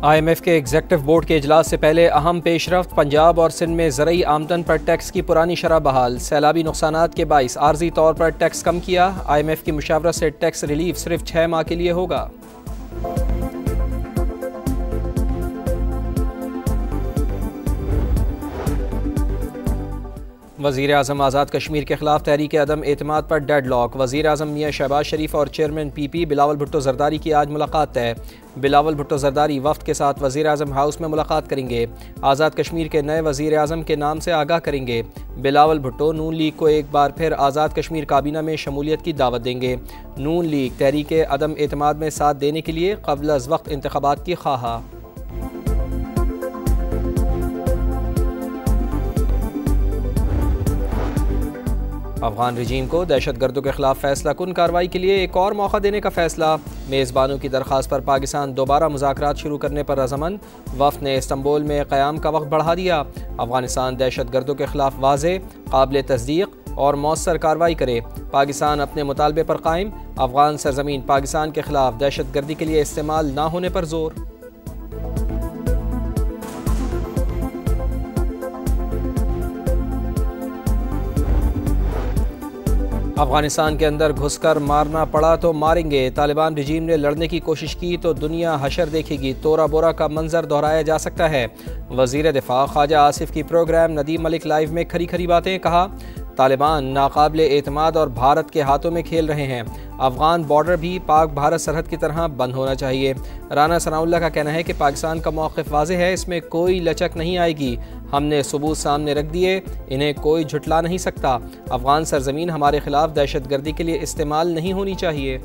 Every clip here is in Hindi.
IMF के एग्जेक्टिव बोर्ड के इजलास से पहले अहम पेशरफ्त। पंजाब और सिंध में ज़रई आमदन पर टैक्स की पुरानी शरह बहाल। सैलाबी नुकसानात के बाइस आर्जी तौर पर टैक्स कम किया। IMF की मुशावरत से टैक्स रिलीफ सिर्फ 6 माह के लिए होगा। वज़ीर आज़म आज़ाद कश्मीर के खिलाफ तहरीक अदम एतमाद पर डेड लॉक। वज़ीर आज़म मियाँ शहबाज शरीफ और चेयरमैन PP बिलावल भुट्टो ज़रदारी की आज मुलाकात तय। बिलावल भुट्टो ज़रदारी वफ्द के साथ वज़ीर आज़म हाउस में मुलाकात करेंगे। आज़ाद कश्मीर के नए वज़ीर आज़म के नाम से आगाह करेंगे। बिलावल भुट्टो नून लीग को एक बार फिर आज़ाद कश्मीर काबीना में शमूलियत की दावत देंगे। नून लीग तहरीक अदम एतमाद में साथ देने के लिए क़ब्ल अज़ वक्त इंतख़ाबात की ख्वाहा। अफगान रजीम को दहशत गर्दों के खिलाफ फैसला कुन कार्रवाई के लिए एक और मौका देने का फैसला। मेज़बानों की दरख्वास्त पर पाकिस्तान दोबारा मुज़ाकरात शुरू करने पर रज़ामंद। वफ़द ने इस्तांबुल में क़याम का वक्त बढ़ा दिया। अफगानिस्तान दहशत गर्दों के खिलाफ वाज़े, काबिल तस्दीक और मौसर कार्रवाई करे। पाकिस्तान अपने मुतालबे पर कायम। अफगान सरजमीन पाकिस्तान के खिलाफ दहशत गर्दी के लिए इस्तेमाल न होने पर जोर। अफगानिस्तान के अंदर घुसकर मारना पड़ा तो मारेंगे। तालिबान रजीम ने लड़ने की कोशिश की तो दुनिया हशर देखेगी। तोरा बोरा का मंजर दोहराया जा सकता है। वज़ीर दिफा ख्वाजा आसिफ की प्रोग्राम नदीम मलिक लाइव में खरी खरी बातें। कहा, तालिबान नाकाबिले एतमाद और भारत के हाथों में खेल रहे हैं। अफगान बॉर्डर भी पाक भारत सरहद की तरह बंद होना चाहिए। राना सनाउल्लाह का कहना है कि पाकिस्तान का मौक़िफ़ वाज़ेह है, इसमें कोई लचक नहीं आएगी। हमने सबूत सामने रख दिए, इन्हें कोई झुटला नहीं सकता। अफगान सरजमीन हमारे खिलाफ दहशत गर्दी के लिए इस्तेमाल नहीं होनी चाहिए।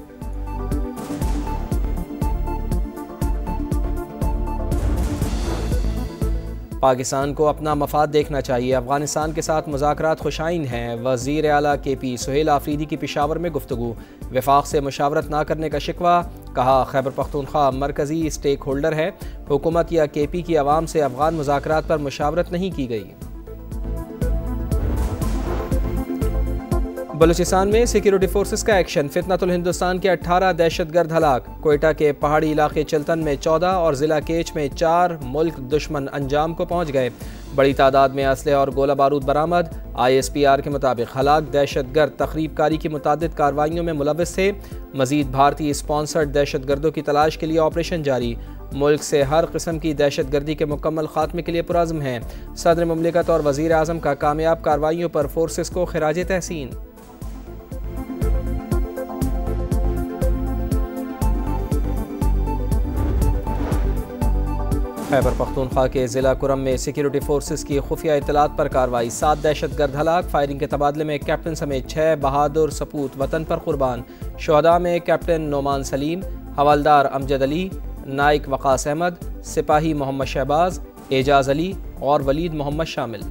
पाकिस्तान को अपना मफाद देखना चाहिए। अफगानिस्तान के साथ मुज़ाकरात खुशाइन हैं। वज़ीर आला KP सुहेल आफरीदी की पेशावर में गुफ्तगू। वफाक से मुशावरत ना करने का शिकवा। कहा, खैबर पख्तूनख्वा मरकज़ी स्टेक होल्डर है। हुकूमत या KP की आवाम से अफगान मुज़ाकरात पर मुशावरत नहीं की गई। बलूचिस्तान में सिक्योरिटी फोर्सेस का एक्शन। फितनतुल हिंदुस्तान के 18 दहशतगर्द हलाक। कोयटा के पहाड़ी इलाके चलतन में 14 और ज़िला केच में 4 मुल्क दुश्मन अंजाम को पहुँच गए। बड़ी तादाद में असले और गोला बारूद बरामद। ISPR के मुताबिक हलाक दहशतगर्द तखरीबकारी की मुतादिद कार्रवाइयों में मुलव्वस थे। मजीद भारतीय स्पॉन्सर्ड दहशतगर्दों की तलाश के लिए ऑपरेशन जारी। मुल्क से हर किस्म की दहशत गर्दी के मुकम्मल खात्मे के लिए पुरज़्म हैं। सदर मुमलिकत और वज़ीर आज़म का कामयाब कार्रवाइयों पर फोर्सेस को खिराज तहसीन। खैबर पख्तूनख्वा के ज़िला कुरम में सिक्योरिटी फोर्सेस की खुफिया इत्तलात पर कार्रवाई। 7 दहशतगर्द हलाक। फायरिंग के तबादले में कैप्टन समेत 6 बहादुर सपूत वतन पर कुर्बान। शुहदा में कैप्टन नोमान सलीम, हवलदार अमजद अली, नाइक वकास अहमद, सिपाही मोहम्मद शहबाज, एजाज अली और वलीद मोहम्मद शामिल।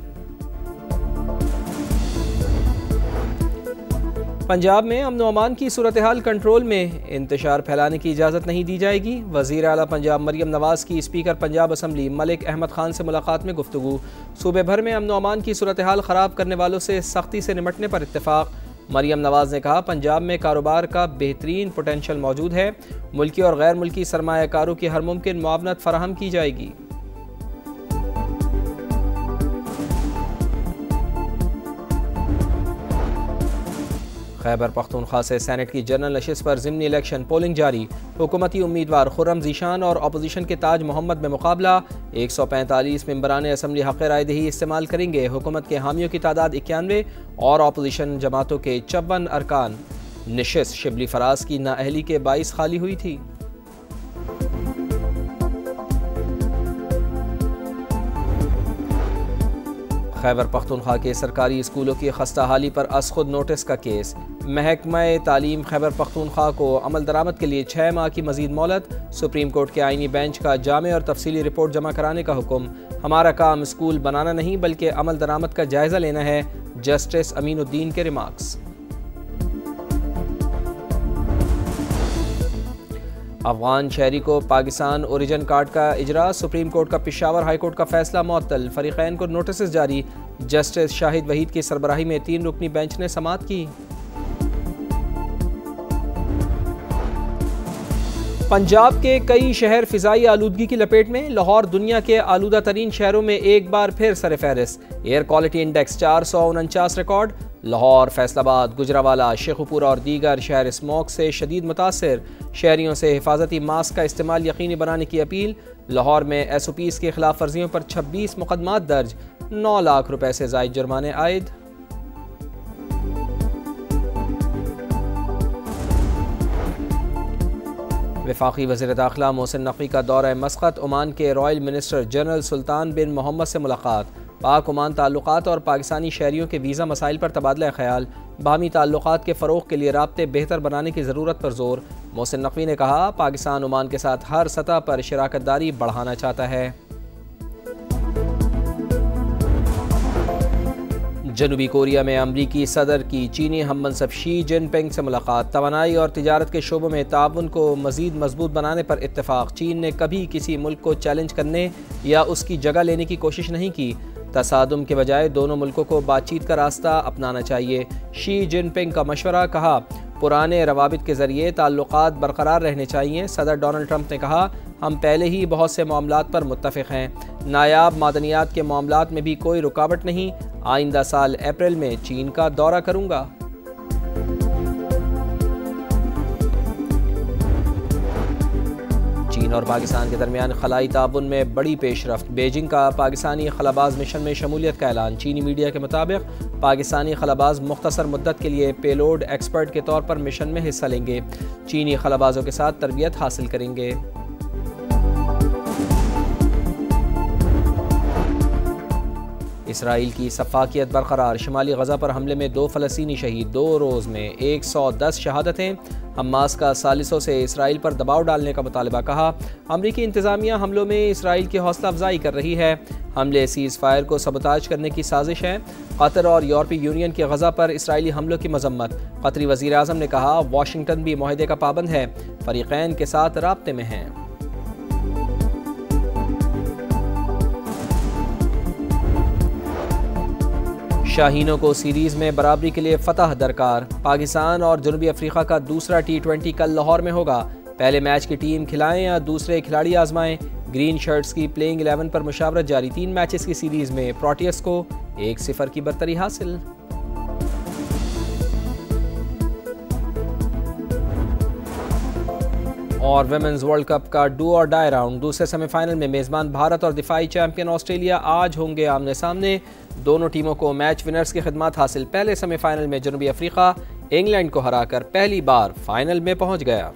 पंजाब में अमन व अमान की सूरत हाल कंट्रोल में। इंतशार फैलाने की इजाज़त नहीं दी जाएगी। वज़ीर आला पंजाब मरियम नवाज़ की स्पीकर पंजाब असम्बली मलिक अहमद खान से मुलाकात में गुफ्तगू। सूबे भर में अमन व अमान की सूरत हाल ख़राब करने वालों से सख्ती से निमटने पर इत्तेफाक। मरियम नवाज़ ने कहा, पंजाब में कारोबार का बेहतरीन पोटेंशल मौजूद है। मुल्की और गैर मुल्की सरमायाकारों की हर मुमकिन मुआवनत फराहम की जाएगी। खैबर पख्तूनख्वा से सेनेट की जनरल नशिस्त पर ज़िमनी इलेक्शन पोलिंग जारी। हुकूमती उम्मीदवार खुर्रम ज़ीशान और अपोजिशन के ताज मोहम्मद में मुकाबला। 145 मेंबरान असम्बली हक़ राय दही इस्तेमाल करेंगे। हुकूमत के हामियों की तादाद 91 और अपोजिशन जमातों के 54 अरकान। नशिस्त शिबली फराज की नाअहली के 22 खाली हुई थी। खैबर पख्तूनख्वा के सरकारी स्कूलों की खस्ता हाली पर अस खुद नोटिस का केस। महकमा तालीम खैबर पख्तूनख्वा को अमल दरामद के लिए 6 माह की मजीद मोहलत। सुप्रीम कोर्ट के आईनी बेंच का जामे और तफसीली रिपोर्ट जमा कराने का हुक्म। हमारा काम स्कूल बनाना नहीं बल्कि अमल दरामद का जायज़ा लेना है। जस्टिस अमीनुद्दीन के रिमार्क्स। अफगान शहरी को पाकिस्तान ओरिजिन कार्ड का इजरा। सुप्रीम कोर्ट का पेशावर हाई कोर्ट का फैसला मुअत्तल। फरीकैन को नोटिस जारी। जस्टिस शाहिद वहीद की सरबराही में 3 रुकनी बेंच ने समाअत की। पंजाब के कई शहर फिजाई आलूदगी की लपेट में। लाहौर दुनिया के आलूदा तरीन शहरों में एक बार फिर सरफहरिस्त। Air quality index 449 record. Lahore, Faisalabad, Gujranwala, Sheikhupura और दीगर शहर स्मॉग से शदीद मुतासर। शहरियों से हिफाजती मास्क का इस्तेमाल यकीनी बनाने की अपील। लाहौर में SOPs की खिलाफ वर्जियों पर 26 मुकदमात दर्ज। 9 लाख रुपए से ज़ायद जुर्माने आयद। वफाकी वज़ीर दाखिला मोहसिन नकवी का दौरा मस्कत। ओमान के रॉयल मिनिस्टर जनरल सुल्तान बिन मोहम्मद से मुलाकात। पाक ओमान ताल्लुकात और पाकिस्तानी शहरियों के वीज़ा मसाइल पर तबादला ख्याल। बाहमी ताल्लुकात के फ़रोग़ के लिए राब्ते बेहतर बनाने की ज़रूरत पर जोर। मोहसिन नकवी ने कहा, पाकिस्तान ओमान के साथ हर सतह पर शराकत दारी बढ़ाना चाहता है। जनूबी कोरिया में अमरीकी सदर की चीनी हम मनसब शी जिनपिंग से मुलाकात। तवानाई और तिजारत के शोबों में ताउन को मज़ीद मजबूत बनाने पर इत्तेफाक। चीन ने कभी किसी मुल्क को चैलेंज करने या उसकी जगह लेने की कोशिश नहीं की। तसादुम के बजाय दोनों मुल्कों को बातचीत का रास्ता अपनाना चाहिए। शी जिनपिंग का मशवरा। कहा, पुराने रवाबित के ज़रिए ताल्लुकात बरकरार रहने चाहिए। सदर डोनाल्ड ट्रंप ने कहा, हम पहले ही बहुत से मामलात पर मुत्तफ़िक़ हैं। नायाब मादनियात के मामलात में भी कोई रुकावट नहीं। आइंदा साल अप्रैल में चीन का दौरा करूँगा। चीन और पाकिस्तान के दरमियान खलाई ताउन में बड़ी पेशरफ्त। बीजिंग का पाकिस्तानी खलाबाज मिशन में शमूलियत का ऐलान। चीनी मीडिया के मुताबिक पाकिस्तानी खलाबाज मुख्तसर मुद्दत के लिए पेलोड एक्सपर्ट के तौर पर मिशन में हिस्सा लेंगे। चीनी खलाबाजों के साथ तरबियत हासिल करेंगे। इसराइल की सफाकियत बरकरार। शुमाली गजा पर हमले में 2 फ़लस्तीनी शहीद। 2 रोज़ में 110 शहादतें। हमास का सालिसों से इसराइल पर दबाव डालने का मुतालबा। कहा, अमरीकी इंतज़ामिया हमलों में इसराइल की हौसला अफजाई कर रही है। हमले सीज़ फायर को सबताज करने की साजिश है। कतर और यूरोपीय यूनियन की गजा पर इसराइली हमलों की मजम्मत। कतरी वज़ीर आज़म ने कहा, वाशिंगटन भी मुआहदे का पाबंद है। फ़रीक़ैन के साथ राब्ते में हैं। शाहीनों को सीरीज़ में बराबरी के लिए फ़तह दरकार। पाकिस्तान और जनूबी अफ्रीका का दूसरा T20 कल लाहौर में होगा। पहले मैच की टीम खिलाएं या दूसरे खिलाड़ी आजमाएं। ग्रीन शर्ट्स की प्लेइंग 11 पर मुशावरत जारी। 3 मैचेस की सीरीज़ में प्रोटियस को 1-0 की बरतरी हासिल। और विमेंस वर्ल्ड कप का डू और डाई राउंड। दूसरे सेमीफाइनल में मेज़बान भारत और दिफाई चैंपियन ऑस्ट्रेलिया आज होंगे आमने सामने। दोनों टीमों को मैच विनर्स की खिदमत हासिल। पहले सेमीफाइनल में जनूबी अफ्रीका इंग्लैंड को हराकर पहली बार फाइनल में पहुंच गया।